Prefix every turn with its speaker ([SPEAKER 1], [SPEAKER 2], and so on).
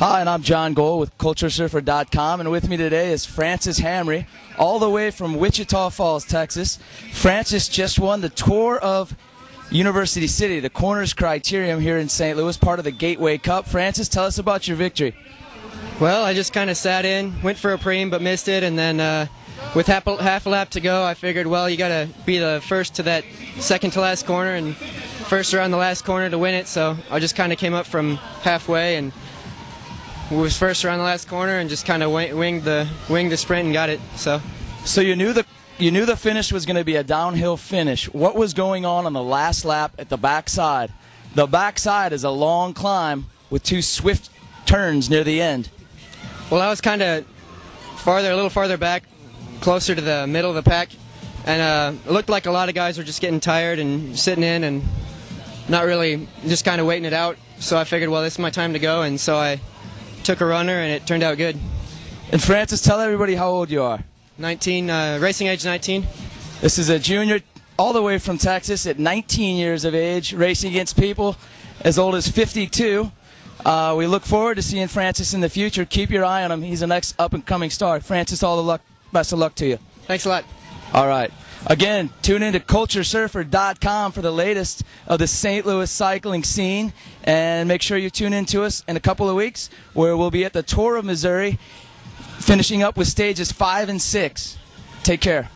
[SPEAKER 1] Hi, and I'm John Gold with CultureSurfer.com, and with me today is Francis Hamre, all the way from Wichita Falls, Texas. Francis just won the Tour of University City, the Corners Criterium here in St. Louis, part of the Gateway Cup. Francis, tell us about your victory.
[SPEAKER 2] Well, I just kind of sat in, went for a preem but missed it, and then with half a lap to go, I figured, well, you got to be the first to that second to last corner and first around the last corner to win it, so I just kind of came up from halfway and was first around the last corner and just kind of winged the sprint and got it. So
[SPEAKER 1] you knew the finish was going to be a downhill finish. What was going on the last lap at the backside? The backside is a long climb with two swift turns near the end.
[SPEAKER 2] Well, I was kind of a little farther back, closer to the middle of the pack, and it looked like a lot of guys were just getting tired and sitting in and not really, just kind of waiting it out. So I figured, well, this is my time to go, and so I took a runner, and it turned out good.
[SPEAKER 1] And Francis, tell everybody how old you are.
[SPEAKER 2] 19, racing age 19.
[SPEAKER 1] This is a junior all the way from Texas at 19 years of age, racing against people as old as 52. We look forward to seeing Francis in the future. Keep your eye on him. He's the next up-and-coming star. Francis, all the luck. Best of luck to you.
[SPEAKER 2] Thanks a lot.
[SPEAKER 1] All right. Again, tune in to CultureSurfer.com for the latest of the St. Louis cycling scene. And make sure you tune in to us in a couple of weeks where we'll be at the Tour of Missouri, finishing up with stages 5 and 6. Take care.